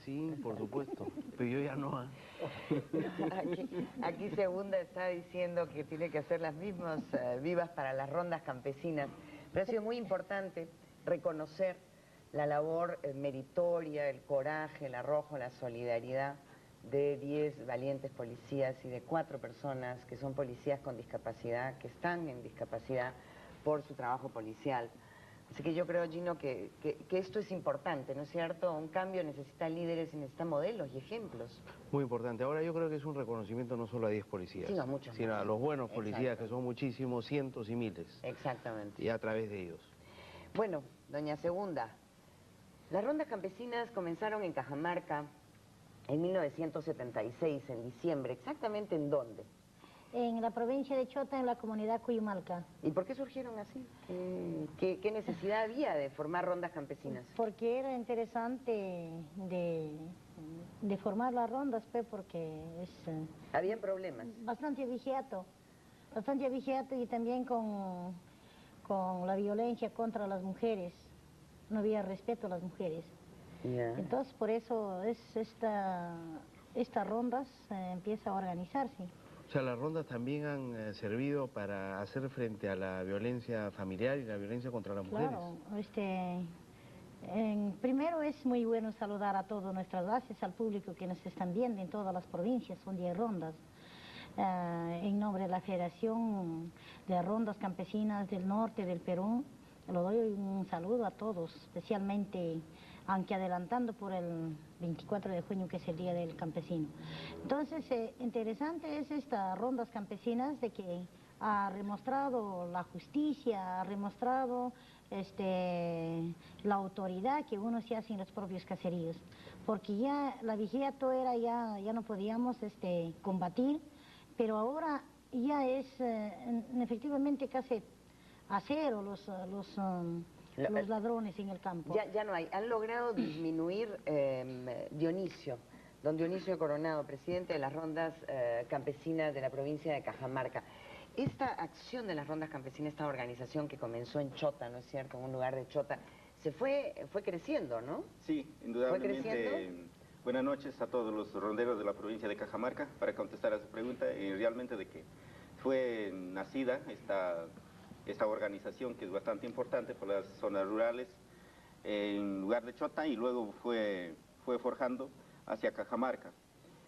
Sí, por supuesto, pero yo ya no. Aquí Segunda está diciendo que tiene que hacer las mismas vivas para las rondas campesinas, pero ha sido muy importante reconocer la labor meritoria, el coraje, el arrojo, la solidaridad de 10 valientes policías y de 4 personas que son policías con discapacidad, que están en discapacidad por su trabajo policial. Así que yo creo, Gino, que esto es importante, ¿no es cierto? Un cambio necesita líderes y necesita modelos y ejemplos. Muy importante. Ahora yo creo que es un reconocimiento no solo a 10 policías, Sino a muchos sino más. a los buenos policías, Exacto. que son muchísimos, cientos y miles. Exactamente. Y a través de ellos. Bueno, doña Segunda, las rondas campesinas comenzaron en Cajamarca en 1976, en diciembre. ¿Exactamente en dónde? En la provincia de Chota, en la comunidad Cuyumalca. ¿Y por qué surgieron así? ¿Qué necesidad había de formar rondas campesinas? Porque era interesante de formar las rondas, pues, porque es... ¿Habían problemas? Bastante vigiato y también con la violencia contra las mujeres. No había respeto a las mujeres. Yeah. Entonces, por eso estas rondas empieza a organizarse. O sea, las rondas también han servido para hacer frente a la violencia familiar y la violencia contra las mujeres. Claro, primero es muy bueno saludar a todas nuestras bases, al público que nos están viendo en todas las provincias, son 10 rondas. En nombre de la Federación de Rondas Campesinas del Norte del Perú, le doy un saludo a todos, especialmente, aunque adelantando por el 24 de junio, que es el Día del Campesino. Entonces, interesante es estas rondas campesinas de que ha demostrado la justicia, ha demostrado la autoridad que uno se hace en los propios caseríos, porque ya la vigiato era, ya no podíamos combatir, pero ahora ya es efectivamente casi a cero los ladrones en el campo. Ya no hay. Han logrado disminuir don Dionisio Coronado, presidente de las rondas campesinas de la provincia de Cajamarca. Esta acción de las rondas campesinas, esta organización que comenzó en Chota, ¿no es cierto?, en un lugar de Chota, fue creciendo, ¿no? Sí, indudablemente. ¿Fue creciendo? Buenas noches a todos los ronderos de la provincia de Cajamarca. Para contestar a su pregunta, realmente de que fue nacida esta organización, que es bastante importante por las zonas rurales, en lugar de Chota, y luego fue forjando hacia Cajamarca.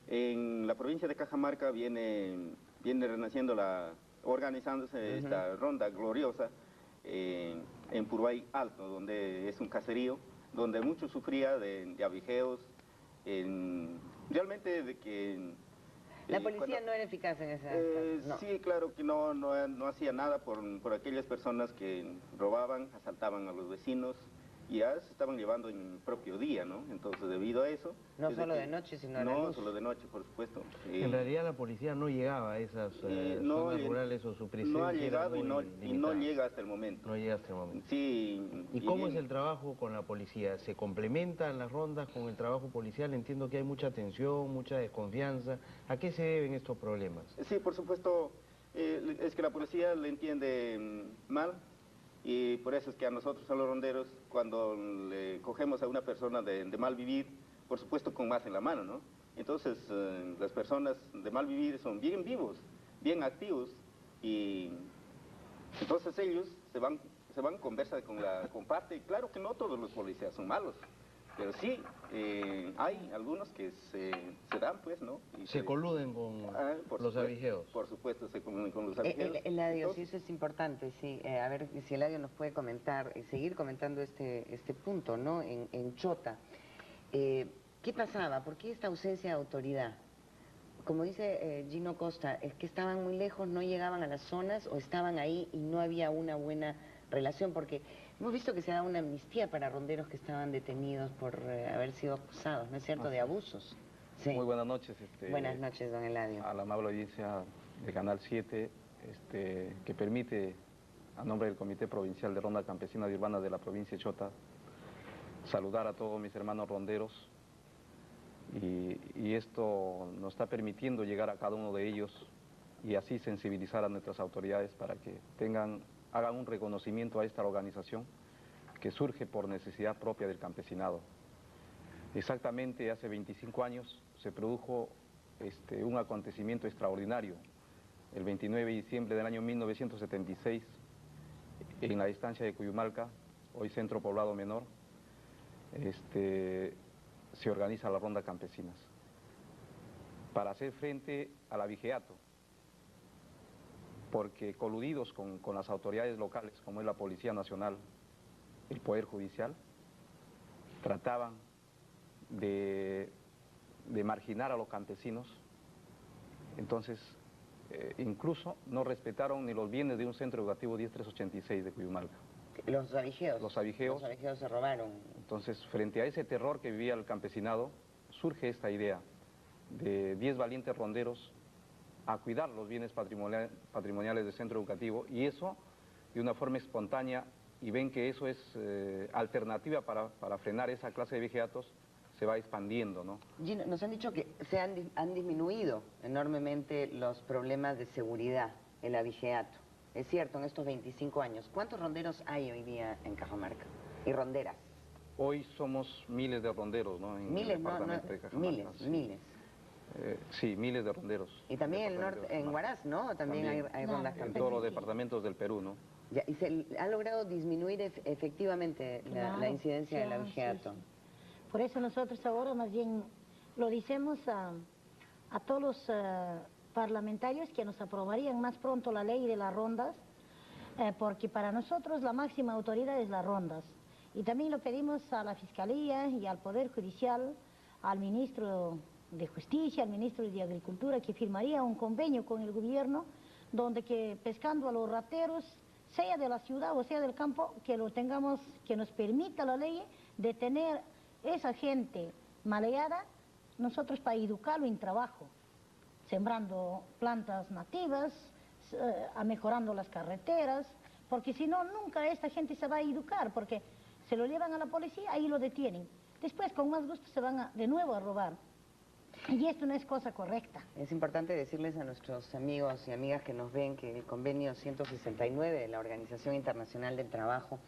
En la provincia de Cajamarca viene renaciendo, organizándose esta ronda gloriosa en Puruay Alto, donde es un caserío, donde mucho sufría de abigeos, realmente de que... La policía no era eficaz en esa... No. Sí, claro que no hacía nada por aquellas personas que robaban, asaltaban a los vecinos, y ya se estaban llevando en el propio día, ¿no? Entonces, debido a eso... No solo de noche, sino a la luz. No solo de noche, por supuesto. En realidad la policía no llegaba a esas zonas rurales, o su presencia no ha llegado era muy y no llega hasta el momento. No llega hasta el momento. Sí. ¿Y cómo es el trabajo con la policía? ¿Se complementan las rondas con el trabajo policial? Entiendo que hay mucha tensión, mucha desconfianza. ¿A qué se deben estos problemas? Sí, por supuesto, es que la policía le entiende mal, y por eso es que a nosotros, a los ronderos, cuando le cogemos a una persona de mal vivir, por supuesto con más en la mano, ¿no? Entonces, las personas de mal vivir son bien vivos, bien activos, y entonces ellos se van conversa con parte. Y claro que no todos los policías son malos, pero sí, hay algunos que se dan, pues, ¿no? Y se coluden con los abigeos. Por supuesto, se coluden con los abigeos. Eladio, sí, eso es importante, sí. A ver si Eladio nos puede comentar, seguir comentando este punto, ¿no? En Chota. ¿Qué pasaba? ¿Por qué esta ausencia de autoridad? Como dice Gino Costa, ¿es que estaban muy lejos, no llegaban a las zonas, o estaban ahí y no había una buena relación? Porque hemos visto que se da una amnistía para ronderos que estaban detenidos por haber sido acusados, ¿no es cierto?, de abusos. Sí. Muy buenas noches. Buenas noches, don Eladio. A la amable audiencia de Canal 7, que permite, a nombre del Comité Provincial de Ronda Campesina y Urbana de la provincia de Chota, saludar a todos mis hermanos ronderos, y esto nos está permitiendo llegar a cada uno de ellos y así sensibilizar a nuestras autoridades para que hagan un reconocimiento a esta organización que surge por necesidad propia del campesinado. Exactamente hace 25 años se produjo un acontecimiento extraordinario. El 29 de diciembre del año 1976, en la estancia de Cuyumalca, hoy Centro Poblado Menor, se organiza la Ronda Campesinas para hacer frente al abigeato, porque coludidos con las autoridades locales, como es la Policía Nacional, el Poder Judicial, trataban de marginar a los campesinos. Entonces, incluso no respetaron ni los bienes de un centro educativo 10386 de Cuyumalca. Los abigeos. Los abigeos. Los abigeos se robaron. Entonces, frente a ese terror que vivía el campesinado, surge esta idea de 10 valientes ronderos a cuidar los bienes patrimoniales del centro educativo, y eso de una forma espontánea, y ven que eso es alternativa para frenar esa clase de abigeatos, se va expandiendo, ¿no? Gino, nos han dicho que han disminuido enormemente los problemas de seguridad, el abigeato. Es cierto, en estos 25 años. ¿Cuántos ronderos hay hoy día en Cajamarca? Y ronderas. Hoy somos miles de ronderos, ¿no? En Miles, el departamento de Cajamarca. miles, Sí. miles. Sí, miles de ronderos. Y también en el norte, en Huaraz, ¿no? También hay rondas En campesinas. todos los departamentos del Perú, ¿no? Ya, y se ha logrado disminuir efectivamente la incidencia del abigeato. Sí. Por eso nosotros ahora más bien lo decimos a todos los parlamentarios que nos aprobarían más pronto la ley de las rondas, porque para nosotros la máxima autoridad es las rondas. Y también lo pedimos a la Fiscalía y al Poder Judicial, al Ministro de Justicia, al Ministro de Agricultura, que firmaría un convenio con el gobierno donde que pescando a los rateros, sea de la ciudad o sea del campo, que lo tengamos, que nos permita la ley detener esa gente maleada, nosotros para educarlo en trabajo, sembrando plantas nativas, mejorando las carreteras, porque si no, nunca esta gente se va a educar, porque se lo llevan a la policía, ahí lo detienen. Después, con más gusto, se van de nuevo a robar. Y esto no es cosa correcta. Es importante decirles a nuestros amigos y amigas que nos ven que el convenio 169 de la Organización Internacional del Trabajo,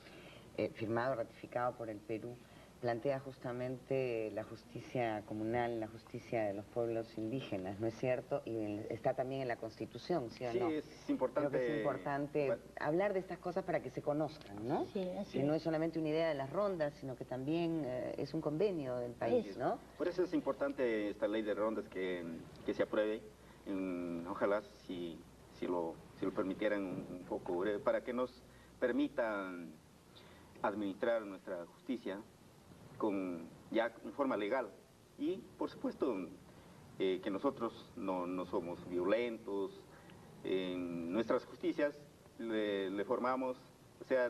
firmado, ratificado por el Perú, plantea justamente la justicia comunal, la justicia de los pueblos indígenas, ¿no es cierto? Y está también en la Constitución, ¿sí o no? Sí, es importante. Creo que es importante hablar de estas cosas para que se conozcan, ¿no? Sí, así Que no es. es solamente una idea de las rondas, sino que también es un convenio del país, ¿no? Por eso es importante esta ley de rondas que se apruebe. Ojalá si lo permitieran un poco breve, para que nos permitan administrar nuestra justicia ya en forma legal, y por supuesto que nosotros no somos violentos. En nuestras justicias le formamos, o sea,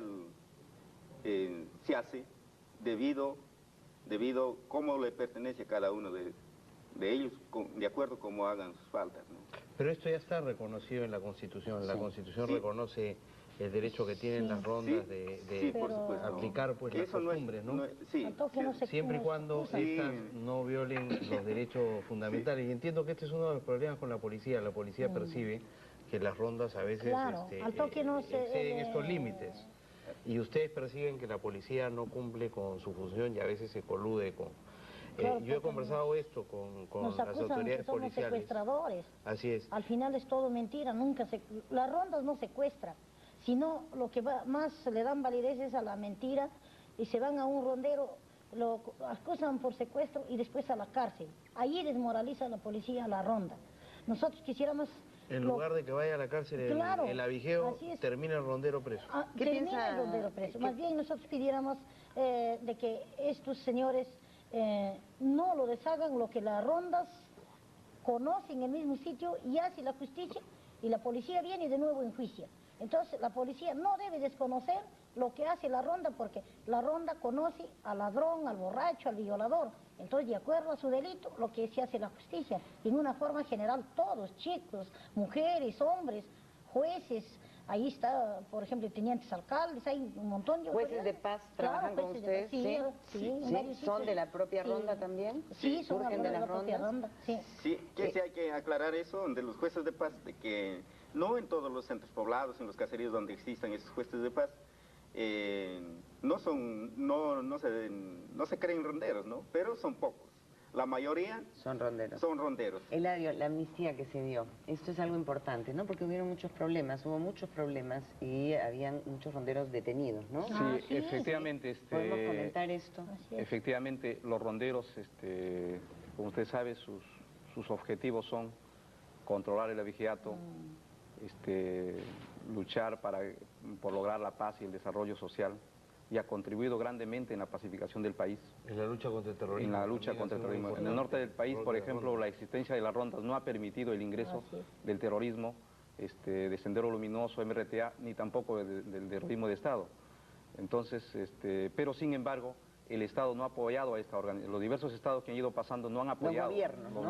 se hace debido cómo le pertenece a cada uno de ellos, de acuerdo cómo hagan sus faltas, ¿no? Pero esto ya está reconocido en la Constitución. La Constitución Sí. reconoce el derecho que tienen las rondas Sí, por supuesto. aplicar pues las Eso costumbres, ¿no? Sí, Al toque no se- Siempre y cuando Sí. estas no violen los derechos fundamentales. Y entiendo que este es uno de los problemas con la policía. La policía percibe que las rondas a veces Claro, al toque no se- exceden estos límites. Y ustedes perciben que la policía no cumple con su función y a veces se colude con... Claro, yo he porque conversado esto con Nos las acusan autoridades que somos policiales. secuestradores. Así es. Al final es todo mentira, las rondas no secuestran, sino lo que más le dan validez es a la mentira, y se van a un rondero, lo acusan por secuestro y después a la cárcel. Ahí desmoraliza la policía a la ronda. Nosotros quisiéramos... En lugar de que vaya a la cárcel Claro, el abigeo, así es. termina el rondero preso. ¿Qué termina piensa- el rondero preso. qué- Más bien nosotros pidiéramos de que estos señores no lo deshagan, lo que las rondas conocen en el mismo sitio y hace la justicia, y la policía viene de nuevo en juicio. Entonces la policía no debe desconocer lo que hace la ronda, porque la ronda conoce al ladrón, al borracho, al violador. Entonces, de acuerdo a su delito, lo que se hace la justicia, en una forma general, todos, chicos, mujeres, hombres, jueces, ahí está, por ejemplo, tenientes alcaldes, hay un montón de ¿Jueces de autoridades. paz Claro, trabajan con jueces de paz, ustedes? sí, en varios ¿Son sitios. de la propia Sí. ronda también? Sí, son ¿Surgen de la las propia rondas? ronda, sí. Sí, que sí hay que aclarar eso de los jueces de paz, de que no en todos los centros poblados, en los caseríos donde existan esos jueces de paz, no se creen ronderos, ¿no? Pero son pocos. La mayoría Son ronderos. son ronderos. Eladio, la amnistía que se dio, esto es algo importante, ¿no? Porque hubo muchos problemas y habían muchos ronderos detenidos, ¿no? Sí, efectivamente. ¿Podemos comentar esto? Efectivamente, los ronderos, como usted sabe, sus objetivos son controlar el abigeato, luchar por lograr la paz y el desarrollo social, y ha contribuido grandemente en la pacificación del país. En la lucha contra el terrorismo. En la lucha contra el terrorismo. En el norte del país, por ejemplo, la existencia de las rondas no ha permitido el ingreso del terrorismo, de Sendero Luminoso, MRTA, ni tampoco del terrorismo de Estado. Entonces, pero sin embargo, el Estado no ha apoyado a esta organización. Los diversos estados que han ido pasando no han apoyado. Los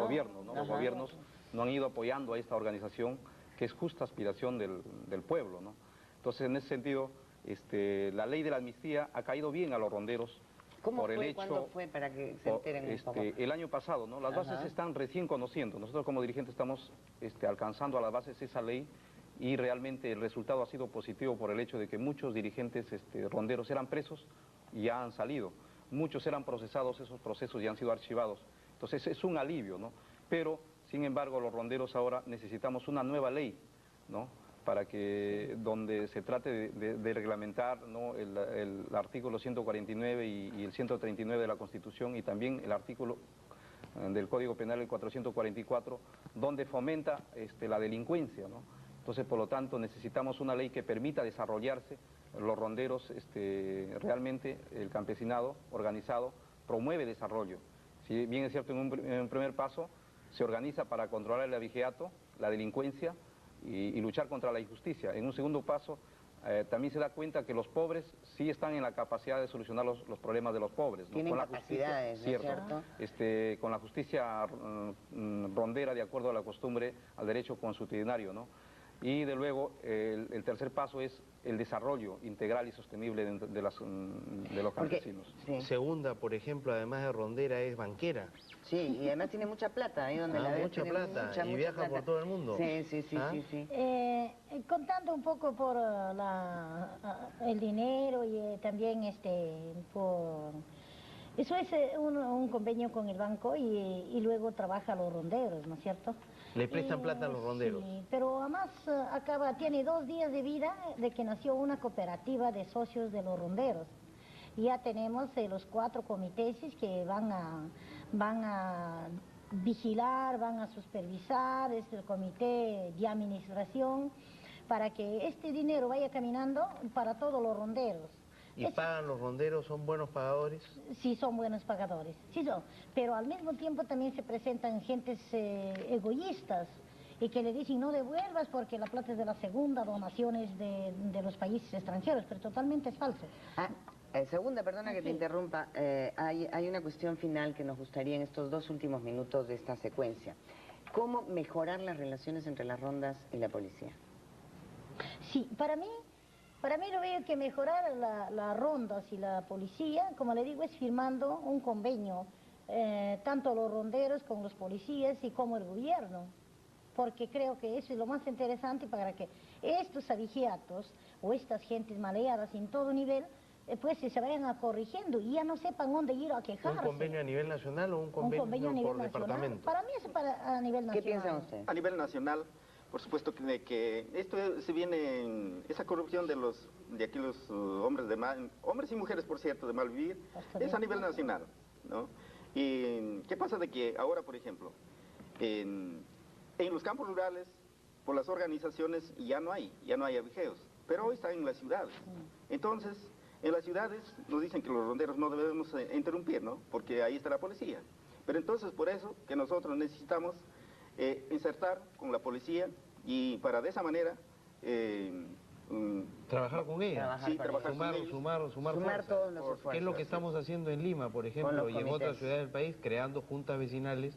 gobiernos no han ido apoyando a esta organización, que es justa aspiración del pueblo, ¿no? Entonces, en ese sentido, la ley de la amnistía ha caído bien a los ronderos. ¿Cuándo fue para que se enteren un poco? El año pasado, ¿no? Las bases se están recién conociendo. Nosotros como dirigentes estamos alcanzando a las bases esa ley, y realmente el resultado ha sido positivo por el hecho de que muchos dirigentes ronderos eran presos y ya han salido. Muchos eran procesados, esos procesos ya han sido archivados. Entonces es un alivio, ¿no? Pero, sin embargo, los ronderos ahora necesitamos una nueva ley, ¿no? Para que donde se trate de reglamentar, ¿no?, el artículo 149 y el 139 de la Constitución, y también el artículo del Código Penal, el 444, donde fomenta la delincuencia, ¿no? Entonces, por lo tanto, necesitamos una ley que permita desarrollarse. Los ronderos, realmente el campesinado organizado promueve desarrollo. Si bien es cierto, en un primer paso se organiza para controlar el abigeato, la delincuencia, y luchar contra la injusticia. En un segundo paso, también se da cuenta que los pobres sí están en la capacidad de solucionar los problemas de los pobres, ¿no? Tienen Con la capacidades, justicia, ¿no es cierto? Con la justicia rondera, de acuerdo a la costumbre, al derecho consuetudinario, ¿no? Y de luego, el tercer paso es el desarrollo integral y sostenible de los campesinos. Segunda, por ejemplo, además de rondera, es banquera. Sí, y además tiene mucha plata, ahí donde la ves. Mucha plata, y viaja plata por todo el mundo. Sí. Contando un poco por el dinero y también por... Eso es un convenio con el banco y luego trabaja a los ronderos, ¿no es cierto? ¿Le prestan plata a los ronderos? Sí, pero además tiene 2 días de vida de que nació una cooperativa de socios de los ronderos. Ya tenemos los 4 comités que van a vigilar, van a supervisar, es el comité de administración, para que este dinero vaya caminando para todos los ronderos. ¿Y pagan los ronderos? ¿Son buenos pagadores? Sí, son buenos pagadores, sí son, pero al mismo tiempo también se presentan gentes egoístas y que le dicen no devuelvas porque la plata es de la segunda, donaciones de los países extranjeros, pero totalmente es falso. Segunda, perdona que te interrumpa, hay una cuestión final que nos gustaría en estos 2 últimos minutos de esta secuencia. ¿Cómo mejorar las relaciones entre las rondas y la policía? Sí, para mí lo veo que mejorar las rondas y la policía, como le digo, es firmando un convenio, tanto los ronderos como los policías y como el gobierno, porque creo que eso es lo más interesante para que estos abigeatos o estas gentes maleadas en todo nivel, pues se vayan corrigiendo y ya no sepan dónde ir a quejarse. ¿Un convenio a nivel nacional o un convenio a nivel por nacional? departamento? Para mí es a nivel nacional. ¿Qué piensan ustedes? A nivel nacional, por supuesto que esto se viene, esa corrupción de los hombres y mujeres, por cierto, de mal vivir, es a nivel nacional, ¿no? Y ¿qué pasa de que ahora, por ejemplo, en los campos rurales, por las organizaciones ya no hay abigeos, pero hoy están en las ciudades. Entonces, en las ciudades nos dicen que los ronderos no debemos interrumpir, ¿no? Porque ahí está la policía. Pero entonces, por eso que nosotros necesitamos insertar con la policía y para de esa manera trabajar con ella. Sumar todos los esfuerzos. ¿Qué es lo que estamos haciendo en Lima, por ejemplo, y en otras ciudades del país, creando juntas vecinales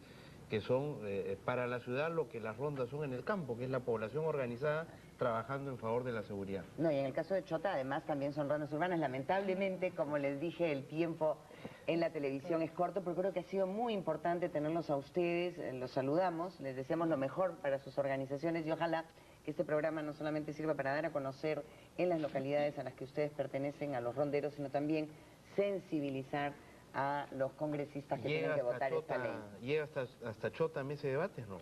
que son para la ciudad lo que las rondas son en el campo, que es la población organizada trabajando en favor de la seguridad? No, y en el caso de Chota, además, también son rondas urbanas. Lamentablemente, como les dije, el tiempo en la televisión es corto, pero creo que ha sido muy importante tenerlos a ustedes. Los saludamos, les deseamos lo mejor para sus organizaciones y ojalá que este programa no solamente sirva para dar a conocer en las localidades a las que ustedes pertenecen, a los ronderos, sino también sensibilizar a los congresistas que tienen que votar esta ley. ¿Llega hasta Chota mesa de debates, no?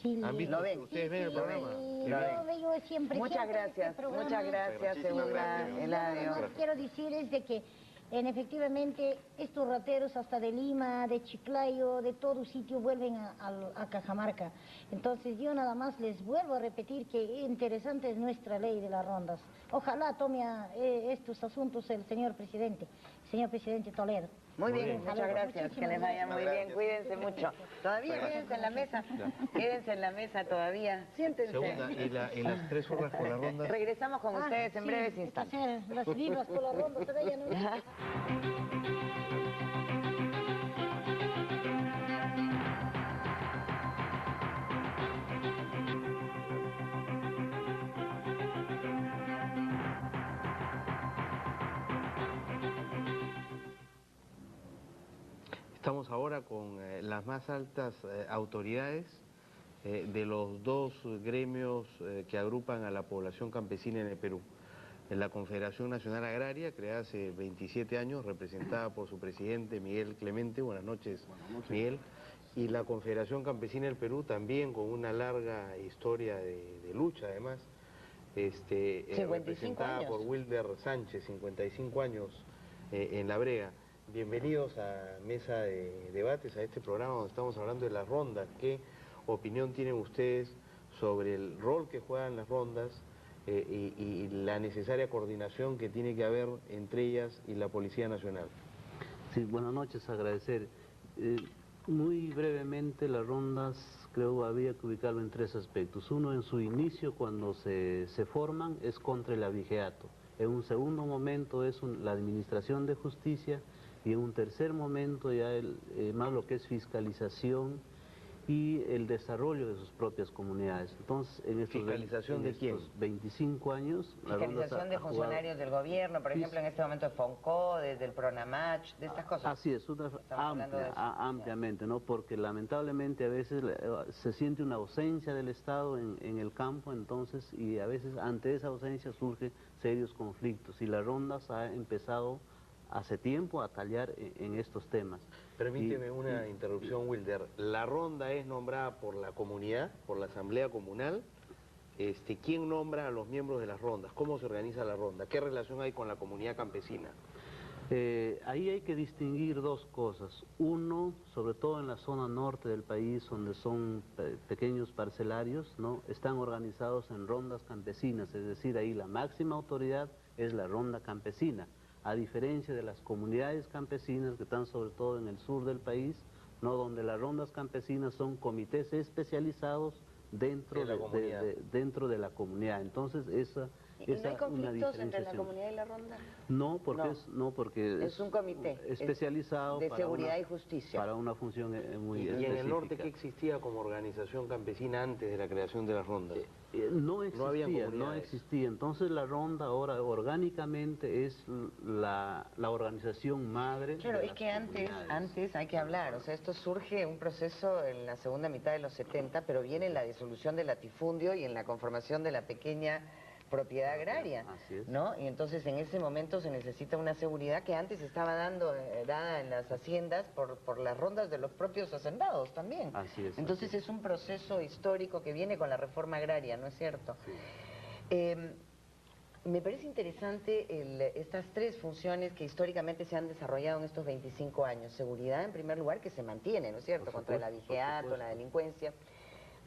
Sí, ¿Han visto? ¿Lo ven? ¿Ustedes ven el programa? Sí, Lo ven. lo veo siempre. Muchas siempre este gracias, programa. muchas gracias, Eula, Eladio. Lo que quiero decir es de que efectivamente estos rateros hasta de Lima, de Chiclayo, de todo sitio vuelven a Cajamarca. Entonces yo nada más les vuelvo a repetir que interesante es nuestra ley de las rondas. Ojalá tome estos asuntos el señor presidente Toledo. Muy bien, muchas gracias, que les vaya muy bien, cuídense mucho. Todavía quédense en la mesa, quédense en la mesa todavía, siéntense. Segunda, ¿y las 3 horas por la ronda? Regresamos con ustedes en breves instantes. Hacer las vivas por la ronda, se vayan. Estamos ahora con las más altas autoridades de los dos gremios que agrupan a la población campesina en el Perú. En la Confederación Nacional Agraria, creada hace 27 años, representada por su presidente Miguel Clemente. Buenas noches, Miguel. Y la Confederación Campesina del Perú, también con una larga historia de lucha, además, 55 representada años. por Wilder Sánchez, 55 años en La Brega. Bienvenidos a Mesa de Debates, a este programa donde estamos hablando de las rondas. ¿Qué opinión tienen ustedes sobre el rol que juegan las rondas y la necesaria coordinación que tiene que haber entre ellas y la Policía Nacional? Sí, buenas noches, agradecer. Muy brevemente, las rondas creo había que ubicarlo en 3 aspectos. Uno, en su inicio, cuando se forman, es contra el abigeato. En un segundo momento es la administración de justicia, y en un tercer momento ya más lo que es fiscalización y el desarrollo de sus propias comunidades. Entonces, en estos, ¿Fiscalización de quién? 25 años... Fiscalización de funcionarios del gobierno, por ejemplo, en este momento de FONCO, desde el PRONAMACH, de estas cosas. Así es, ampliamente, ¿no? Porque lamentablemente a veces se siente una ausencia del Estado en el campo, entonces, y a veces ante esa ausencia surgen serios conflictos, y las rondas ha empezado hace tiempo a tallar en estos temas. Permíteme una interrupción, Wilder. La ronda es nombrada por la comunidad, por la asamblea comunal. ¿Quién nombra a los miembros de las rondas? ¿Cómo se organiza la ronda? ¿Qué relación hay con la comunidad campesina? Ahí hay que distinguir 2 cosas. Uno, sobre todo en la zona norte del país, donde son pequeños parcelarios, ¿no? Están organizados en rondas campesinas, es decir, ahí la máxima autoridad es la ronda campesina, a diferencia de las comunidades campesinas que están sobre todo en el sur del país, ¿no? Donde las rondas campesinas son comités especializados dentro de la comunidad. Entonces, ¿Y no hay conflictos entre la comunidad y la ronda? No, porque es un comité especializado de seguridad y justicia para una función muy ¿Y específica. en el norte qué existía como organización campesina antes de la creación de las rondas? No existía. Entonces la ronda ahora orgánicamente es la organización madre. Claro, es que antes hay que hablar, o sea, esto surge un proceso en la segunda mitad de los 70, pero viene en la disolución del latifundio y en la conformación de la pequeña propiedad agraria, ¿no? Y entonces en ese momento se necesita una seguridad que antes estaba dada en las haciendas por las rondas de los propios hacendados también. Entonces es un proceso histórico que viene con la reforma agraria, ¿no es cierto? Sí. Me parece interesante estas 3 funciones que históricamente se han desarrollado en estos 25 años. Seguridad, en primer lugar, que se mantiene, ¿no es cierto?, contra el abigeato, la delincuencia.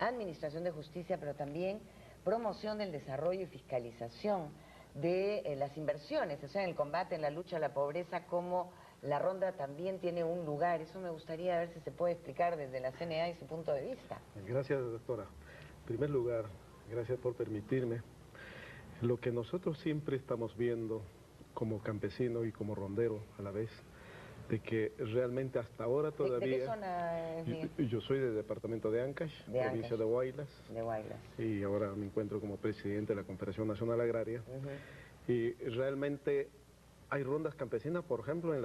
Administración de justicia, pero también promoción del desarrollo y fiscalización de las inversiones, o sea, en el combate, en la lucha a la pobreza, como la ronda también tiene un lugar. Eso me gustaría ver si se puede explicar desde la CNA y su punto de vista. Gracias, doctora. En primer lugar, gracias por permitirme. Lo que nosotros siempre estamos viendo como campesino y como rondero a la vez, de que realmente hasta ahora todavía... ¿De qué zona es, Miguel? Yo soy del departamento de Ancash, provincia de Huaylas. De Huaylas. Y ahora me encuentro como presidente de la Confederación Nacional Agraria. Y realmente Hay rondas campesinas, por ejemplo, en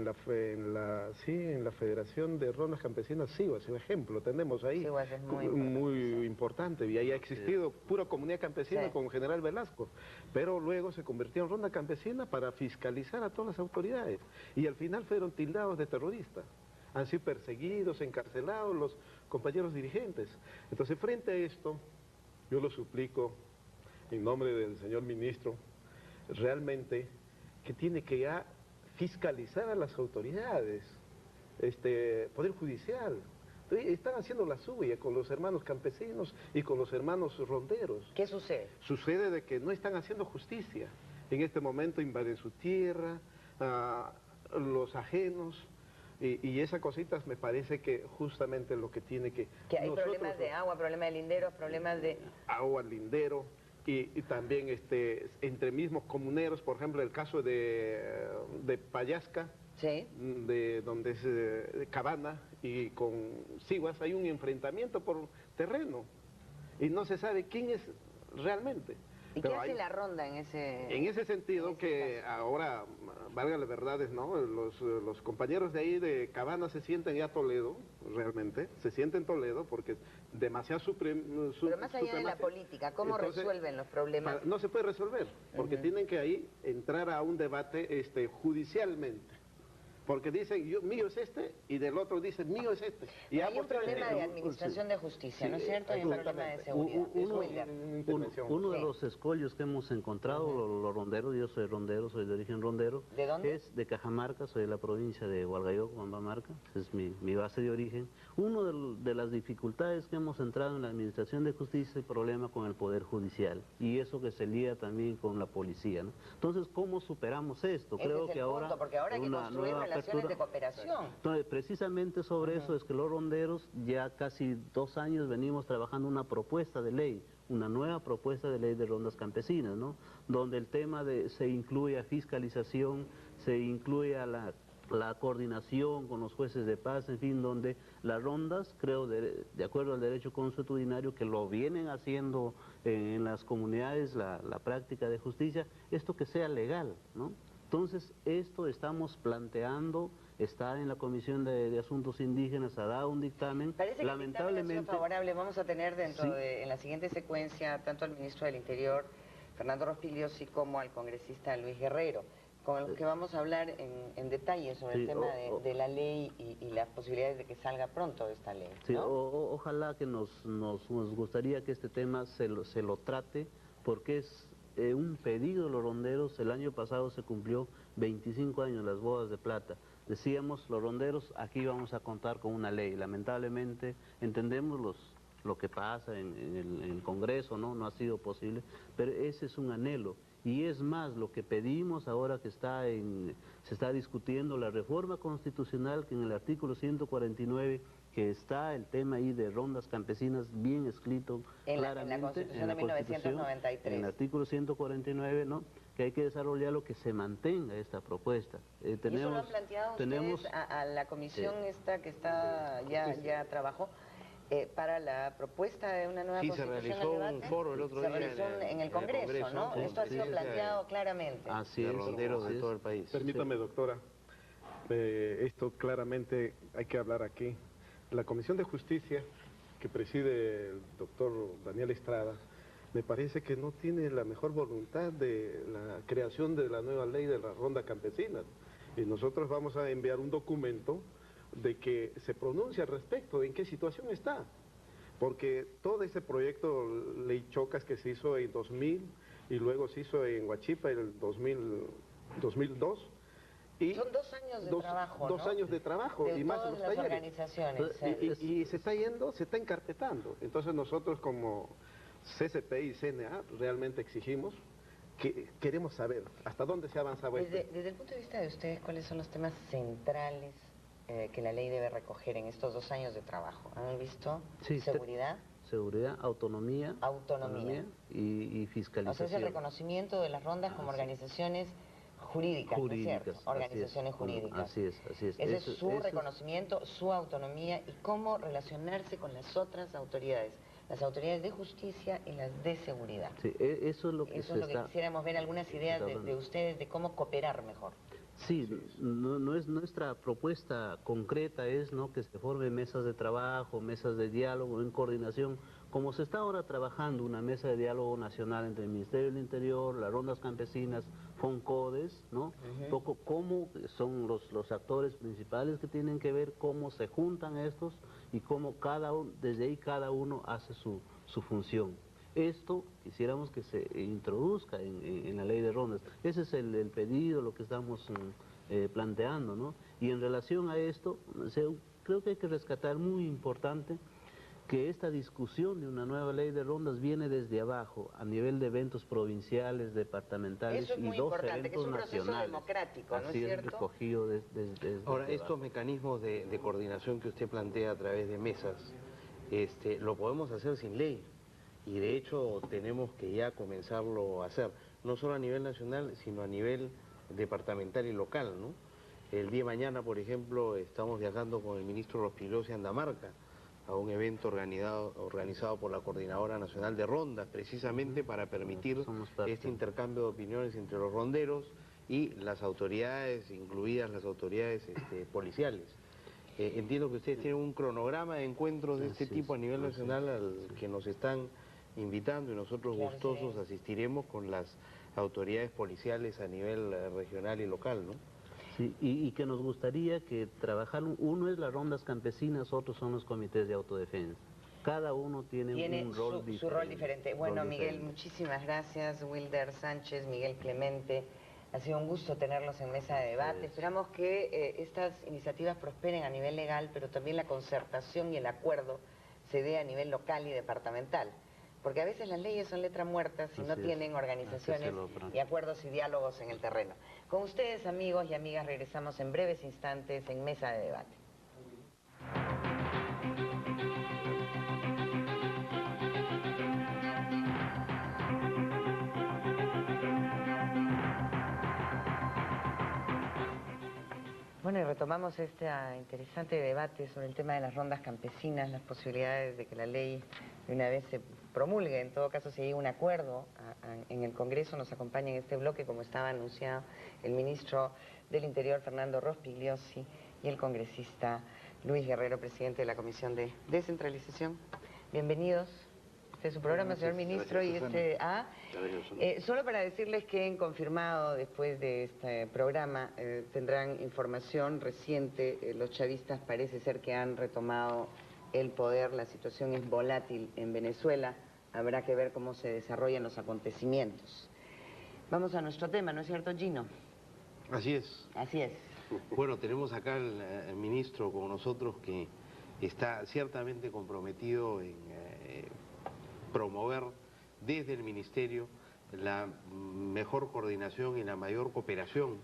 la Federación de Rondas Campesinas Sihuas, es un ejemplo, tenemos ahí. Sihuas es muy importante, y ahí ha existido pura comunidad campesina con General Velasco, pero luego se convirtió en ronda campesina para fiscalizar a todas las autoridades, y al final fueron tildados de terroristas, han sido perseguidos, encarcelados los compañeros dirigentes. Entonces, frente a esto, yo lo suplico en nombre del señor ministro, realmente que tiene que ya fiscalizar a las autoridades, Poder Judicial. Están haciendo la suya con los hermanos campesinos y con los hermanos ronderos. ¿Qué sucede? Sucede de que no están haciendo justicia. En este momento invaden su tierra, los ajenos, y esas cositas me parece que justamente lo que tiene que... Que hay problemas de agua, problemas de linderos, problemas de... Agua, lindero. Y también entre mismos comuneros, por ejemplo, el caso de Payasca, sí, de donde es de Cabana, y con Sihuas hay un enfrentamiento por terreno, y no se sabe quién es realmente. ¿Y qué hace la ronda en ese...? En ese sentido que ahora, valga las verdades, ¿no? Los compañeros de ahí de Cabana se sienten ya Toledo, realmente, se sienten Toledo porque es demasiado Pero más allá de la política, ¿cómo resuelven los problemas? No se puede resolver, porque tienen que ahí entrar a un debate judicialmente. Porque dicen, mío es y del otro dicen, mío es Y hay un problema de administración de justicia, ¿no es cierto? Hay un problema de seguridad. Uno de los escollos que hemos encontrado, los ronderos, yo soy rondero, soy de origen rondero. ¿De dónde? Es de Cajamarca, soy de la provincia de Hualgayoc, Huambamarca, es mi base de origen. Una de las dificultades que hemos entrado en la administración de justicia es el problema con el Poder Judicial, y eso que se lía también con la policía, ¿no? Entonces, ¿cómo superamos esto? Creo que ahora... Porque ahora hay que construir relaciones de cooperación. Entonces, precisamente sobre eso es que los ronderos ya casi 2 años venimos trabajando una propuesta de ley, una nueva propuesta de ley de rondas campesinas, ¿no? Donde el tema se incluye a fiscalización, se incluye a la coordinación con los jueces de paz, en fin, donde las rondas, creo, de acuerdo al derecho consuetudinario, que lo vienen haciendo en las comunidades, la práctica de justicia, esto que sea legal, ¿no? Entonces, esto estamos planteando, está en la Comisión de Asuntos Indígenas, ha dado un dictamen. Parece que lamentablemente el dictamen ha sido favorable. Vamos a tener en la siguiente secuencia tanto al ministro del Interior, Fernando Rospigliosi, como al congresista Luis Guerrero, con el que vamos a hablar en detalle sobre el tema de la ley y las posibilidades de que salga pronto esta ley, ¿no? Sí, ojalá que nos gustaría que este tema se lo trate, porque es un pedido de los ronderos. El año pasado se cumplió 25 años las bodas de plata. Decíamos, los ronderos, aquí vamos a contar con una ley. Lamentablemente entendemos lo que pasa en el Congreso, no ha sido posible, pero ese es un anhelo. Y es más, lo que pedimos ahora que se está discutiendo la reforma constitucional, que en el artículo 149, que está el tema ahí de rondas campesinas bien escrito claramente. En la Constitución de 1993. En el artículo 149, ¿no? Que hay que desarrollarlo, que se mantenga esta propuesta. ¿Y eso lo han planteado ustedes a la comisión esta que ya trabajó? Para la propuesta de una nueva Constitución. Sí, se realizó un foro el otro día. Se realizó en el Congreso, ¿no? Sí, esto ha sido planteado claramente. Así de es, ronderos de todo el país. Permítame, doctora, esto claramente hay que hablar aquí. La Comisión de Justicia, que preside el doctor Daniel Estrada, me parece que no tiene la mejor voluntad de la creación de la nueva ley de la ronda campesina. Y nosotros vamos a enviar un documento de que se pronuncie al respecto, en qué situación está. Porque todo ese proyecto Ley Chocas que se hizo en 2000 y luego se hizo en Huachipa en el 2002. Y son 2 años de trabajo, 2 años de trabajo de y más todas los las talleres. organizaciones. Y se está yendo, se está encarpetando. Entonces nosotros como CCP y CNA realmente exigimos que queremos saber hasta dónde se ha avanzado esto. Desde el punto de vista de ustedes, ¿cuáles son los temas centrales que la ley debe recoger en estos 2 años de trabajo? ¿Han visto? Sí, Seguridad. Seguridad, autonomía. Y fiscalización. O sea, es el reconocimiento de las rondas como organizaciones jurídicas, ¿no es cierto? Organizaciones jurídicas. Así es. Ese es su reconocimiento, su autonomía y cómo relacionarse con las otras autoridades. las autoridades de justicia y las de seguridad. Sí, eso es lo que quisiéramos ver, algunas ideas de ustedes de cómo cooperar mejor. Sí, no es nuestra propuesta concreta, es que se formen mesas de trabajo, mesas de diálogo en coordinación, como se está ahora trabajando una mesa de diálogo nacional entre el Ministerio del Interior, las rondas campesinas, FONCODES, ¿no? Un poco cómo son los actores principales que tienen que ver, cómo se juntan estos y cómo desde ahí cada uno hace su función. Esto quisiéramos que se introduzca en la ley de rondas. Ese es el pedido, lo que estamos planteando, ¿no? Y en relación a esto, creo que hay que rescatar muy importante que esta discusión de una nueva ley de rondas viene desde abajo, a nivel de eventos provinciales, departamentales Eso es muy y dos importante, eventos que es un proceso nacionales. democrático, ¿no es Así cierto? Recogido desde Ahora, abajo. estos mecanismos de coordinación que usted plantea a través de mesas, lo podemos hacer sin ley. Y de hecho tenemos que ya comenzarlo a hacer, no solo a nivel nacional, sino a nivel departamental y local, ¿no? El día de mañana, por ejemplo, estamos viajando con el ministro Rospigliosi a Andamarca, a un evento organizado por la Coordinadora Nacional de Rondas, precisamente para permitir este intercambio de opiniones entre los ronderos y las autoridades, incluidas las autoridades policiales. Entiendo que ustedes tienen un cronograma de encuentros de este tipo a nivel nacional al que nos están invitando y nosotros gustosos asistiremos con las autoridades policiales a nivel regional y local, ¿no? Sí, y que nos gustaría que trabajar, uno es las rondas campesinas, otros son los comités de autodefensa. Cada uno tiene un rol diferente. Su rol diferente. Bueno, Miguel, muchísimas gracias. Wilder Sánchez, Miguel Clemente. Ha sido un gusto tenerlos en mesa de debate. Esperamos que estas iniciativas prosperen a nivel legal, pero también la concertación y el acuerdo se dé a nivel local y departamental. Porque a veces las leyes son letra muerta si no tienen organizaciones y acuerdos y diálogos en el terreno. Con ustedes, amigos y amigas, regresamos en breves instantes en Mesa de Debate. Bueno, y retomamos este interesante debate sobre el tema de las rondas campesinas, las posibilidades de que la ley de una vez se promulgue, en todo caso se llegue a un acuerdo en el Congreso. Nos acompaña en este bloque, como estaba anunciado, el ministro del Interior, Fernando Rospigliosi, y el congresista Luis Guerrero, presidente de la Comisión de Descentralización. Bienvenidos. Este es su programa, señor ministro, y solo para decirles que han confirmado después de este programa, tendrán información reciente, los chavistas parece ser que han retomado el poder, la situación es volátil en Venezuela, habrá que ver cómo se desarrollan los acontecimientos. Vamos a nuestro tema, ¿no es cierto, Gino? Así es. Así es. Bueno, tenemos acá al ministro con nosotros que está ciertamente comprometido en promover desde el Ministerio la mejor coordinación y la mayor cooperación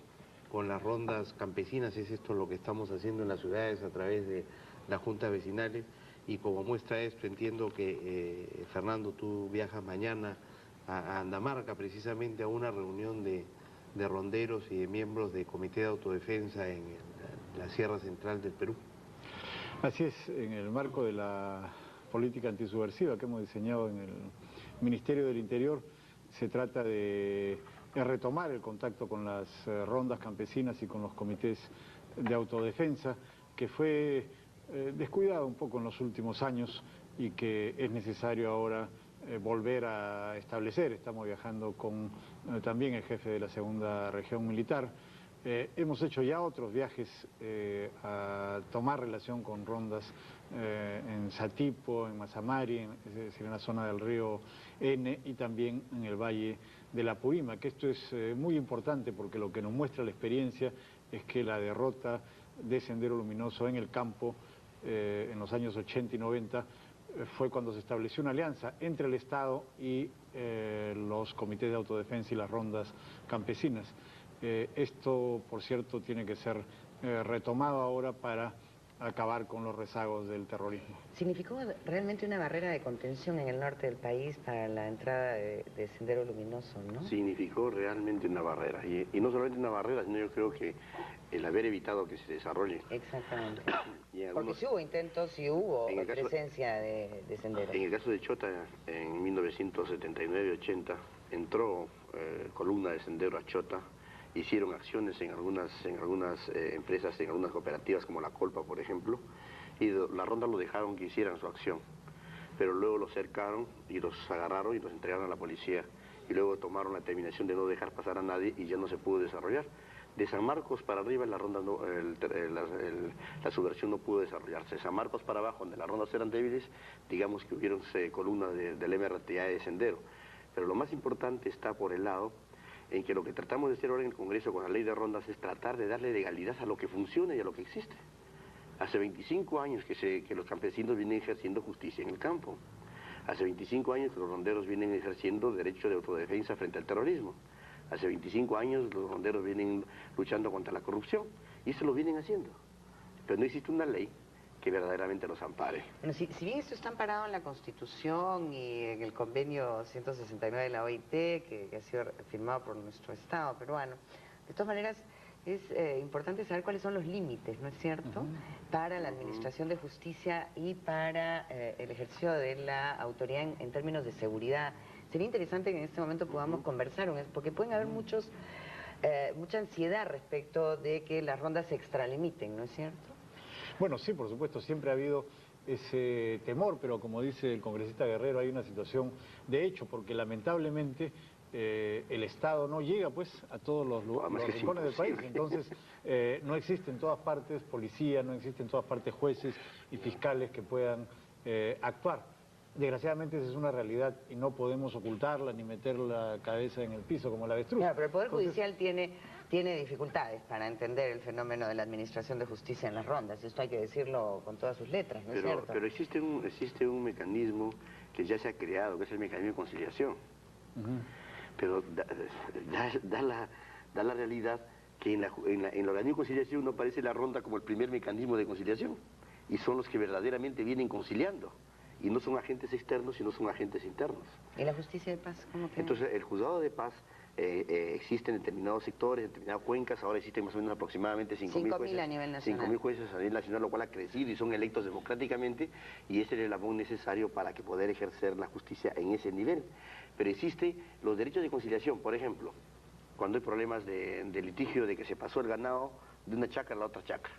con las rondas campesinas. Es esto lo que estamos haciendo en las ciudades a través de las juntas vecinales, y como muestra esto entiendo que, Fernando, tú viajas mañana a Andamarca precisamente a una reunión de ronderos y de miembros del Comité de Autodefensa en la Sierra Central del Perú. Así es, en el marco de la política antisubversiva que hemos diseñado en el Ministerio del Interior, se trata de retomar el contacto con las rondas campesinas y con los comités de autodefensa, que fue descuidado un poco en los últimos años y que es necesario ahora volver a establecer. Estamos viajando con también el jefe de la segunda región militar. Hemos hecho ya otros viajes a tomar relación con rondas en Satipo, en Mazamari, es decir, en la zona del río N, y también en el Valle de la Puima, que esto es muy importante porque lo que nos muestra la experiencia es que la derrota de Sendero Luminoso en el campo en los años 80 y 90 fue cuando se estableció una alianza entre el Estado y los comités de autodefensa y las rondas campesinas. Esto, por cierto, tiene que ser retomado ahora para acabar con los rezagos del terrorismo. ¿Significó realmente una barrera de contención en el norte del país para la entrada de Sendero Luminoso, no? Significó realmente una barrera, y no solamente una barrera, sino yo creo que el haber evitado que se desarrolle. Exactamente. Y Porque sí hubo intentos, sí hubo presencia de senderos. En el caso de Chota, en 1979-80, entró columna de sendero a Chota, hicieron acciones en algunas empresas, en algunas cooperativas como la Colpa, por ejemplo, y la ronda lo dejaron que hicieran su acción, pero luego los cercaron y los agarraron y los entregaron a la policía, y luego tomaron la determinación de no dejar pasar a nadie y ya no se pudo desarrollar. De San Marcos para arriba la ronda la subversión no pudo desarrollarse. De San Marcos para abajo, donde las rondas eran débiles, digamos que hubieron columnas del MRTA de sendero. Pero lo más importante está por el lado en que lo que tratamos de hacer ahora en el Congreso con la ley de rondas es tratar de darle legalidad a lo que funciona y a lo que existe. Hace 25 años que los campesinos vienen ejerciendo justicia en el campo. Hace 25 años que los ronderos vienen ejerciendo derecho de autodefensa frente al terrorismo. Hace 25 años los ronderos vienen luchando contra la corrupción, y eso lo vienen haciendo. Pero no existe una ley que verdaderamente los ampare. Bueno, si bien esto está amparado en la Constitución y en el convenio 169 de la OIT, que ha sido firmado por nuestro Estado peruano, de todas maneras es importante saber cuáles son los límites, ¿no es cierto?, para la administración de justicia y para el ejercicio de la autoridad en términos de seguridad. Sería interesante que en este momento podamos conversar, porque pueden haber mucha ansiedad respecto de que las rondas se extralimiten, ¿no es cierto? Bueno, sí, por supuesto, siempre ha habido ese temor, pero como dice el congresista Guerrero, hay una situación de hecho, porque lamentablemente el Estado no llega pues a todos los rincones del país, entonces no existe en todas partes policía, no existe en todas partes jueces y fiscales que puedan actuar. Desgraciadamente esa es una realidad y no podemos ocultarla ni meter la cabeza en el piso como la avestruz. Claro, pero el Poder Judicial tiene dificultades para entender el fenómeno de la administración de justicia en las rondas. Esto hay que decirlo con todas sus letras, ¿no es cierto? Pero existe un mecanismo que ya se ha creado, que es el mecanismo de conciliación. Pero da la realidad que en el organismo de conciliación no aparece la ronda como el primer mecanismo de conciliación. Y son los que verdaderamente vienen conciliando. Y no son agentes externos, sino son agentes internos. ¿Y la justicia de paz cómo queda? Entonces, el juzgado de paz existe en determinados sectores, en determinadas cuencas, ahora existen más o menos aproximadamente 5.000 jueces. 5.000 a nivel nacional. 5.000 jueces a nivel nacional, lo cual ha crecido y son electos democráticamente, y ese es el eslabón necesario para que poder ejercer la justicia en ese nivel. Pero existen los derechos de conciliación, por ejemplo, cuando hay problemas de litigio de que se pasó el ganado de una chacra a la otra chacra,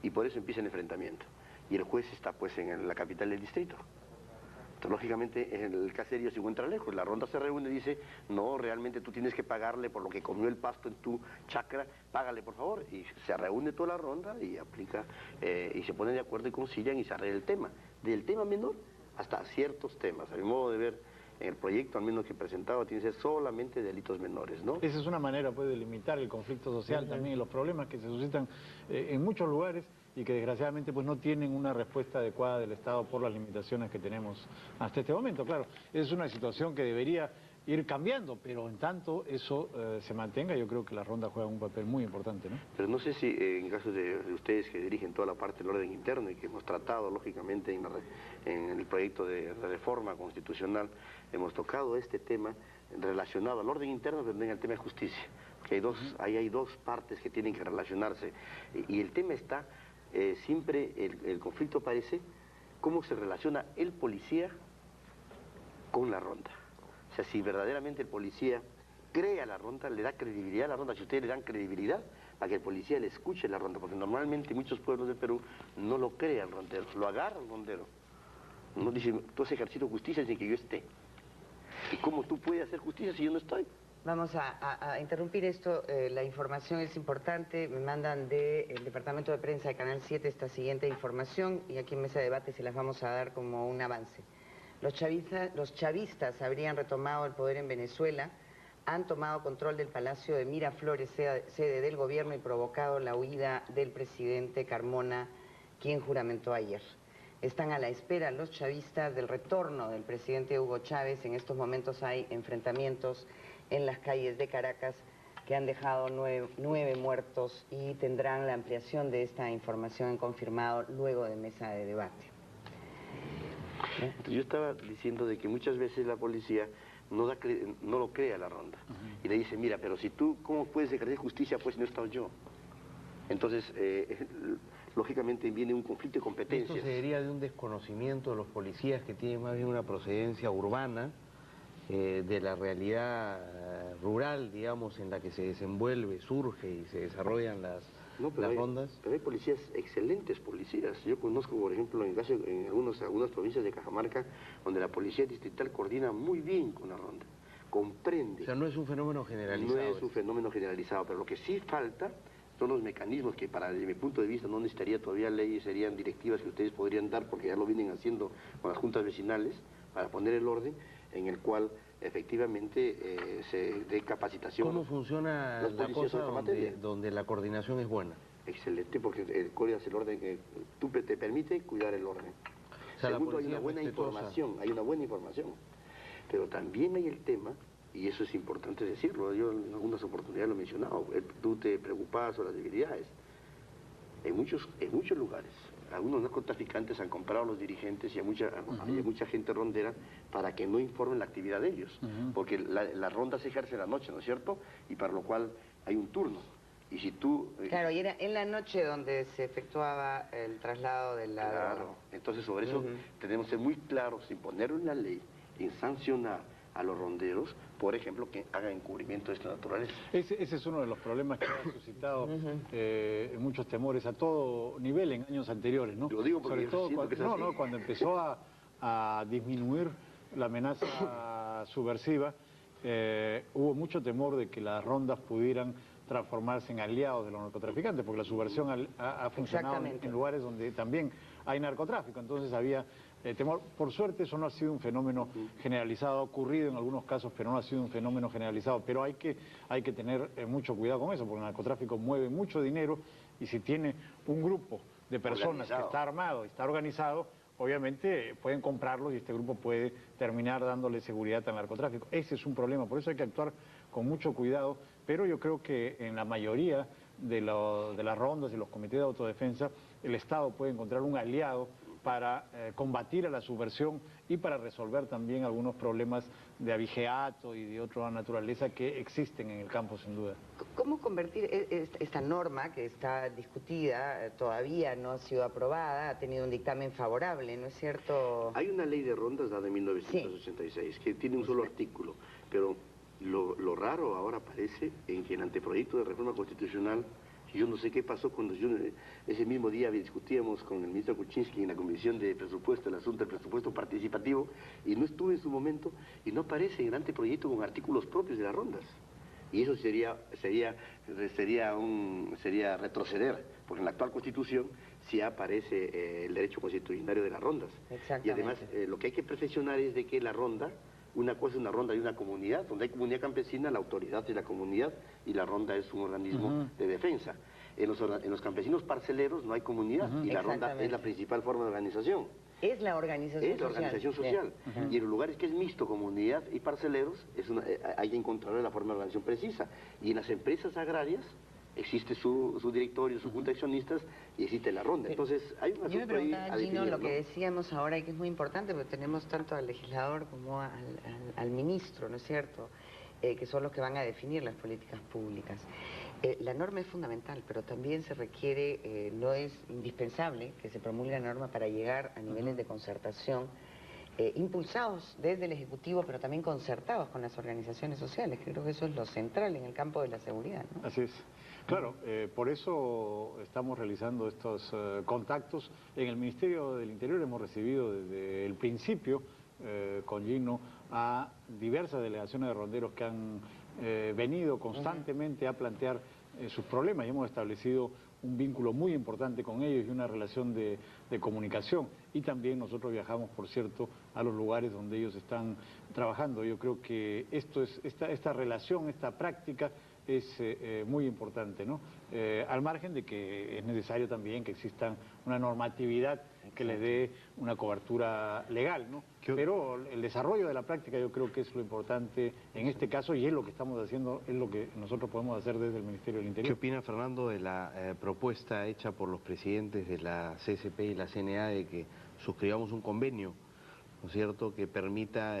y por eso empieza el enfrentamiento. Y el juez está pues en la capital del distrito. Entonces, lógicamente, el caserío se encuentra lejos. La ronda se reúne y dice, no, realmente tú tienes que pagarle por lo que comió el pasto en tu chacra, págale por favor. Y se reúne toda la ronda y aplica, y se ponen de acuerdo y concilian y se arregla el tema. Del tema menor hasta ciertos temas. A mi modo de ver, en el proyecto, al menos que he presentado, tiene que ser solamente delitos menores, ¿no? Esa es una manera pues de limitar el conflicto social también y los problemas que se suscitan en muchos lugares y que desgraciadamente pues no tienen una respuesta adecuada del Estado por las limitaciones que tenemos hasta este momento. Claro, es una situación que debería ir cambiando, pero en tanto eso se mantenga, yo creo que la ronda juega un papel muy importante, ¿no? Pero no sé si en caso de ustedes que dirigen toda la parte del orden interno y que hemos tratado lógicamente en el proyecto de reforma constitucional, hemos tocado este tema relacionado al orden interno, pero también al tema de justicia, porque ahí hay dos partes que tienen que relacionarse, y el tema está, siempre el conflicto parece cómo se relaciona el policía con la ronda. O sea, si verdaderamente el policía crea la ronda, le da credibilidad a la ronda, si ustedes le dan credibilidad para que el policía le escuche la ronda, porque normalmente muchos pueblos del Perú no lo crea el rondero, lo agarra el rondero. No dicen, tú has ejercido justicia sin que yo esté. ¿Y cómo tú puedes hacer justicia si yo no estoy? Vamos a interrumpir esto, la información es importante, me mandan del Departamento de Prensa de Canal 7 esta siguiente información y aquí en Mesa de Debate se las vamos a dar como un avance. Los chavistas habrían retomado el poder en Venezuela, han tomado control del Palacio de Miraflores, sede del gobierno, y provocado la huida del presidente Carmona, quien juramentó ayer. Están a la espera los chavistas del retorno del presidente Hugo Chávez. En estos momentos hay enfrentamientos en las calles de Caracas que han dejado 9 muertos y tendrán la ampliación de esta información confirmado luego de Mesa de Debate. Yo estaba diciendo de que muchas veces la policía no lo cree a la ronda. Y le dice, mira, pero si tú, ¿cómo puedes ejercer justicia pues si no he estado yo? Entonces, lógicamente viene un conflicto de competencias. Esto se deriva de un desconocimiento de los policías que tienen más bien una procedencia urbana, de la realidad rural, digamos, en la que se desenvuelve, surge y se desarrollan las rondas. Pero hay policías, excelentes policías. Yo conozco, por ejemplo, en algunas provincias de Cajamarca, donde la policía distrital coordina muy bien con la ronda, comprende. O sea, no es un fenómeno generalizado. No es un fenómeno generalizado, pero lo que sí falta son los mecanismos que, desde mi punto de vista, no necesitaría todavía leyes, serían directivas que ustedes podrían dar, porque ya lo vienen haciendo con las juntas vecinales, para poner el orden, en el cual efectivamente se dé capacitación. ¿Cómo funciona la cosa donde la coordinación es buena? Excelente, porque el código es el orden que te permite cuidar el orden. O sea, segundo, hay una buena información, pero también hay el tema, y eso es importante decirlo, yo en algunas oportunidades lo he mencionado, tú te preocupas sobre las debilidades. En muchos lugares, algunos narcotraficantes han comprado a los dirigentes y hay mucha gente rondera para que no informen la actividad de ellos, porque la ronda se ejerce en la noche, ¿no es cierto? Y para lo cual hay un turno. Y si tú... Claro, y era en la noche donde se efectuaba el traslado de la... Claro, entonces sobre eso tenemos que ser muy claros en ponerlo en la ley, en sancionar a los ronderos, por ejemplo, que hagan encubrimiento de estos naturales. Ese es uno de los problemas que ha suscitado muchos temores a todo nivel en años anteriores, ¿no? Lo digo porque sobre todo cuando empezó a disminuir la amenaza subversiva, hubo mucho temor de que las rondas pudieran transformarse en aliados de los narcotraficantes, porque la subversión ha funcionado en lugares donde también hay narcotráfico, entonces había temor. Por suerte eso no ha sido un fenómeno generalizado, ha ocurrido en algunos casos, pero no ha sido un fenómeno generalizado, pero hay que tener mucho cuidado con eso, porque el narcotráfico mueve mucho dinero y si tiene un grupo de personas que está armado, está organizado, obviamente pueden comprarlo y este grupo puede terminar dándole seguridad al narcotráfico. Ese es un problema, por eso hay que actuar con mucho cuidado, pero yo creo que en la mayoría de las rondas y los comités de autodefensa, el Estado puede encontrar un aliado para combatir a la subversión y para resolver también algunos problemas de abigeato y de otra naturaleza que existen en el campo, sin duda. ¿Cómo convertir esta norma que está discutida, todavía no ha sido aprobada, ha tenido un dictamen favorable, ¿no es cierto? Hay una ley de rondas dada en 1986 que tiene un solo artículo, pero lo raro ahora parece en que el anteproyecto de reforma constitucional, yo no sé qué pasó cuando ese mismo día discutíamos con el ministro Kuczynski en la Comisión de Presupuesto, el asunto del presupuesto participativo, y no estuve en su momento, y no aparece en el anteproyecto con artículos propios de las rondas. Y eso sería retroceder, porque en la actual Constitución sí aparece el derecho constitucional de las rondas. Y además lo que hay que perfeccionar es de que la ronda, una cosa es una ronda de una comunidad, donde hay comunidad campesina, la autoridad es la comunidad y la ronda es un organismo de defensa. En los campesinos parceleros no hay comunidad y la ronda es la principal forma de organización. Es la organización social. Es la organización social. Y en los lugares que es mixto, comunidad y parceleros, hay que encontrar la forma de organización precisa. Y en las empresas agrarias existe su directorio, su junta de accionistas y existe la ronda. Entonces hay un asunto. Yo me preguntaba, Gino, lo que decíamos ahora y que es muy importante, porque tenemos tanto al legislador como al ministro, ¿no es cierto?, que son los que van a definir las políticas públicas. La norma es fundamental, pero también se requiere, no es indispensable que se promulgue la norma para llegar a niveles de concertación impulsados desde el Ejecutivo, pero también concertados con las organizaciones sociales. Creo que eso es lo central en el campo de la seguridad, ¿no? Así es. Claro, por eso estamos realizando estos contactos. En el Ministerio del Interior hemos recibido desde el principio, con Gino, a diversas delegaciones de ronderos que han venido constantemente a plantear sus problemas y hemos establecido un vínculo muy importante con ellos y una relación de comunicación. Y también nosotros viajamos, por cierto, a los lugares donde ellos están trabajando. Yo creo que esta relación, esta práctica es muy importante, ¿no? Al margen de que es necesario también que exista una normatividad que les dé una cobertura legal, ¿no? Pero el desarrollo de la práctica yo creo que es lo importante en este caso y es lo que estamos haciendo, es lo que nosotros podemos hacer desde el Ministerio del Interior. ¿Qué opina, Fernando, de la propuesta hecha por los presidentes de la CSP y la CNA de que suscribamos un convenio, ¿no es cierto?, que permita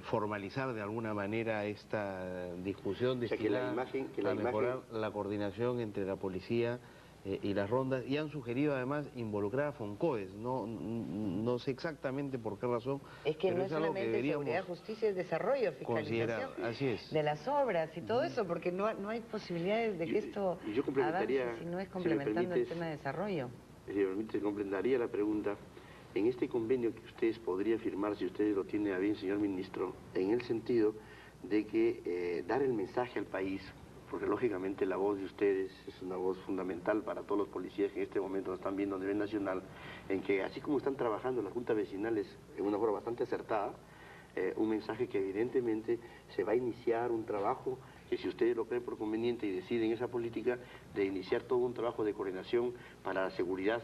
formalizar de alguna manera esta discusión destinada a mejorar la coordinación entre la policía y las rondas, y han sugerido además involucrar a Foncoes. No sé exactamente por qué razón. Es que pero no es algo que solamente deberíamos seguridad, justicia, es desarrollo, fiscalización así es. de las obras y todo eso, porque no hay posibilidades de que esto yo complementaría, avance si no es complementando el tema de desarrollo. Si me permite, complementaría la pregunta. En este convenio que ustedes podrían firmar, si ustedes lo tienen a bien, señor ministro, en el sentido de que dar el mensaje al país, porque lógicamente la voz de ustedes es una voz fundamental para todos los policías que en este momento nos están viendo a nivel nacional, en que así como están trabajando las juntas vecinales en una forma bastante acertada, un mensaje que evidentemente se va a iniciar un trabajo que si ustedes lo creen por conveniente y deciden esa política, de iniciar todo un trabajo de coordinación para la seguridad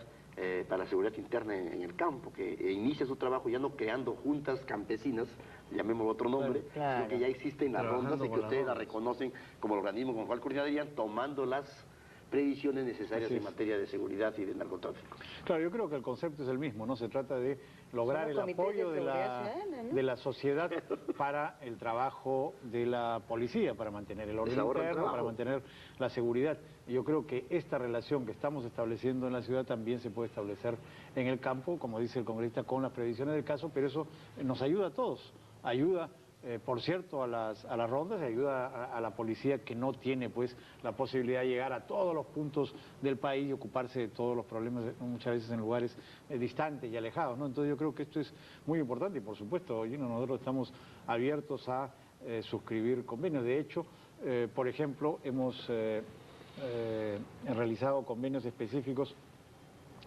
interna en el campo, que inicia su trabajo ya no creando juntas campesinas, llamémoslo otro nombre, claro, sino que ya existen las trabajando rondas y que con las ustedes las rondas. reconocen como el organismo con el cual coordinarían, tomando las previsiones necesarias Así en es. materia de seguridad y de narcotráfico. Claro, yo creo que el concepto es el mismo, ¿no? Se trata de lograr Son el los comités apoyo de seguridad ciudadana, ¿no? de la sociedad para el trabajo de la policía, para mantener el orden Es ahora el interno, trabajo. para mantener la seguridad. Y yo creo que esta relación que estamos estableciendo en la ciudad también se puede establecer en el campo, como dice el congresista, con las previsiones del caso, pero eso nos ayuda a todos, ayuda por cierto, a las rondas, y ayuda a la policía que no tiene pues la posibilidad de llegar a todos los puntos del país y ocuparse de todos los problemas, muchas veces en lugares distantes y alejados, ¿no? Entonces yo creo que esto es muy importante y por supuesto, Gino, nosotros estamos abiertos a suscribir convenios. De hecho, por ejemplo, hemos realizado convenios específicos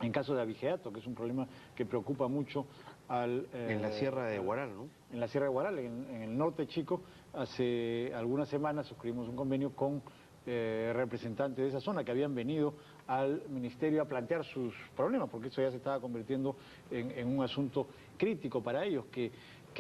en caso de abigeato, que es un problema que preocupa mucho en la Sierra de Huaral, ¿no? En la Sierra de Huaral, en el norte chico, hace algunas semanas suscribimos un convenio con representantes de esa zona que habían venido al ministerio a plantear sus problemas, porque eso ya se estaba convirtiendo en un asunto crítico para ellos, que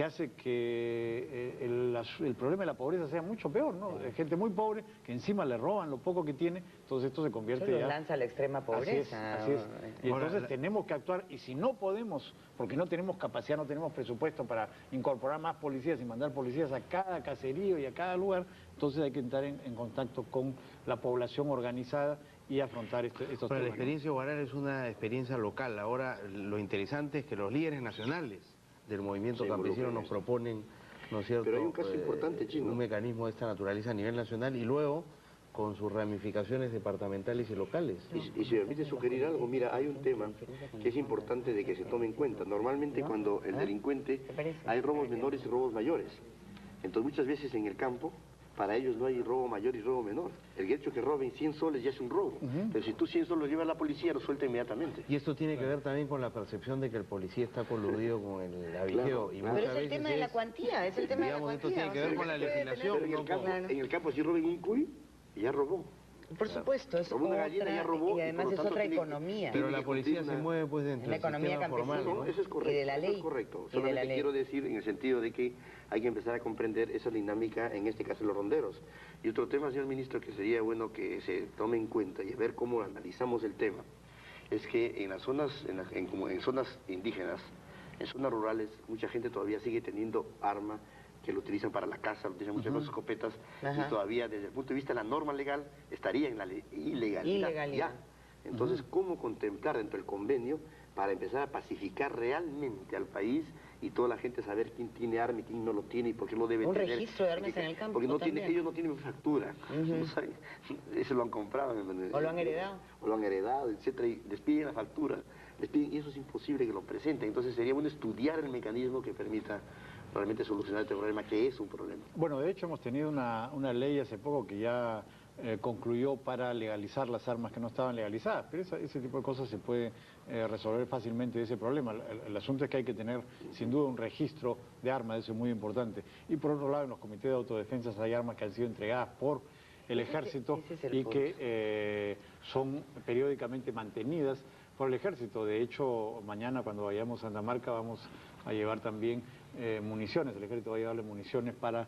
hace que el problema de la pobreza sea mucho peor, ¿no? Hay gente muy pobre que encima le roban lo poco que tiene, entonces esto se convierte Eso ya... los lanza a la extrema pobreza. Así es. Y entonces tenemos que actuar, y si no podemos, porque no tenemos capacidad, no tenemos presupuesto para incorporar más policías y mandar policías a cada caserío y a cada lugar, entonces hay que entrar en contacto con la población organizada y afrontar estos Pero temas. la experiencia Huaral es una experiencia local. Ahora, lo interesante es que los líderes nacionales del movimiento Se campesino involucran nos en proponen, ¿no es cierto?, Pero hay un caso importante, Chino. un mecanismo de esta naturaleza a nivel nacional y luego con sus ramificaciones departamentales y locales. Y si me permite sugerir algo, mira, hay un tema que es importante de que se tome en cuenta. Normalmente cuando el delincuente hay robos menores y robos mayores. Entonces muchas veces en el campo, para ellos no hay robo mayor y robo menor. El hecho que roben 100 soles ya es un robo. Pero si tú 100 soles lo llevas a la policía, lo suelta inmediatamente. Y esto tiene que ver también con la percepción de que el policía está coludido con el abigeo. Y Pero muchas es el veces tema de la cuantía, es el tema de la digamos, cuantía. esto tiene que ver con la legislación. Pero no con- en el campo si roben un cuy, ya robó. Por supuesto, es Robó una gallina, ya robó, y además por lo es tanto otra tiene que- economía. Pero tiene la que policía cumplir se una- mueve pues dentro la del economía sistema campesina. formal, No, ¿no? eso es correcto, Y de la ley. eso es correcto. Y de Solamente la ley. quiero decir en el sentido de que hay que empezar a comprender esa dinámica, en este caso los ronderos. Y otro tema, señor ministro, que sería bueno que se tome en cuenta y a ver cómo analizamos el tema, es que en las zonas, como en zonas indígenas, en zonas rurales, mucha gente todavía sigue teniendo arma, que lo utilizan para la caza, lo utilizan muchas veces escopetas, Ajá. y todavía desde el punto de vista de la norma legal estaría en la ilegalidad. Ilegalidad. Ya. Entonces, ¿cómo contemplar dentro del convenio para empezar a pacificar realmente al país y toda la gente saber quién tiene arma y quién no lo tiene y por qué lo debe Un tener? registro de armas en el campo Porque no también. ellos no tienen factura, no saben, eso lo han comprado. O lo han heredado. O lo han heredado, etcétera, y les piden la factura, y eso es imposible que lo presenten. Entonces sería bueno estudiar el mecanismo que permita realmente solucionar este problema, que es un problema. Bueno, de hecho hemos tenido una ley hace poco que ya concluyó para legalizar las armas que no estaban legalizadas, pero ese tipo de cosas se puede resolver fácilmente ese problema. El asunto es que hay que tener sin duda un registro de armas, eso es muy importante. Y por otro lado, en los comités de autodefensa hay armas que han sido entregadas por el ejército ese es el y punto. que son periódicamente mantenidas por el ejército. De hecho, mañana cuando vayamos a Santa Marca vamos a llevar también municiones, el ejército va a llevarle municiones para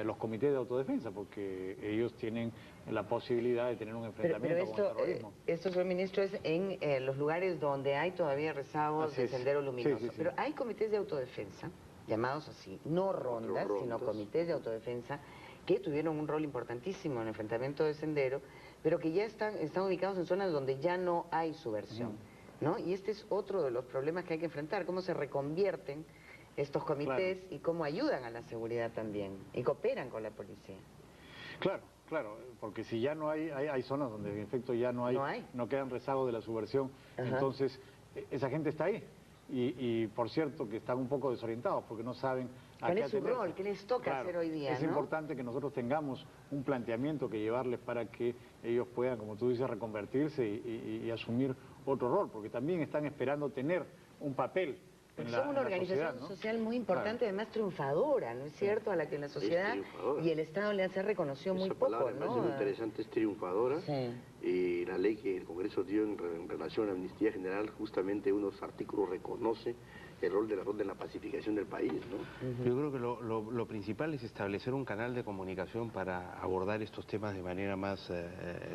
los comités de autodefensa, porque ellos tienen la posibilidad de tener un enfrentamiento con el terrorismo. Esto, señor ministro, es en los lugares donde hay todavía rezagos Así de es. sendero luminoso. Sí, sí, sí. Pero hay comités de autodefensa, llamados así, no rondas, sino comités de autodefensa, que tuvieron un rol importantísimo en el enfrentamiento de sendero, pero que ya están ubicados en zonas donde ya no hay subversión, ¿no? Y este es otro de los problemas que hay que enfrentar, cómo se reconvierten estos comités y cómo ayudan a la seguridad también, y cooperan con la policía. Claro, porque si ya no hay zonas donde en efecto ya no quedan rezagos de la subversión, entonces esa gente está ahí. Y por cierto que están un poco desorientados porque no saben a qué ¿Cuál es su rol? ¿Qué les toca hacer hoy día? Es importante que nosotros tengamos un planteamiento que llevarles para que ellos puedan, como tú dices, reconvertirse y asumir otro rol, porque también están esperando tener un papel. Son una organización social muy importante, además triunfadora, ¿no es cierto? A la que la sociedad y el Estado le hace reconocido muy poco, ¿no? Me parece muy interesante, es triunfadora. Y la ley que el Congreso dio en relación a la Amnistía General, justamente unos artículos reconoce el rol de la ronda en la pacificación del país, ¿no? Yo creo que lo principal es establecer un canal de comunicación para abordar estos temas de manera más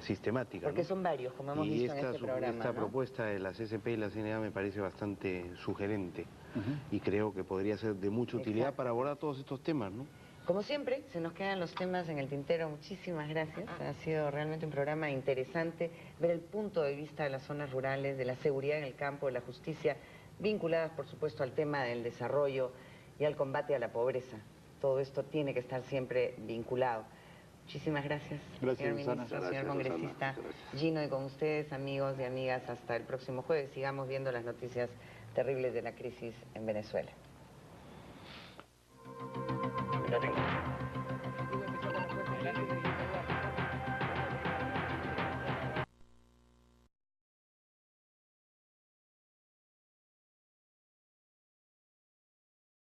sistemática. Porque son varios, como hemos visto en este programa, esta propuesta de la CCP y la CNA me parece bastante sugerente y creo que podría ser de mucha utilidad para abordar todos estos temas, ¿no? Como siempre, se nos quedan los temas en el tintero. Muchísimas gracias. Ha sido realmente un programa interesante ver el punto de vista de las zonas rurales, de la seguridad en el campo, de la justicia, vinculadas, por supuesto, al tema del desarrollo y al combate a la pobreza. Todo esto tiene que estar siempre vinculado. Muchísimas gracias, señor ministro, señor congresista Gino, y con ustedes, amigos y amigas, hasta el próximo jueves. Sigamos viendo las noticias terribles de la crisis en Venezuela.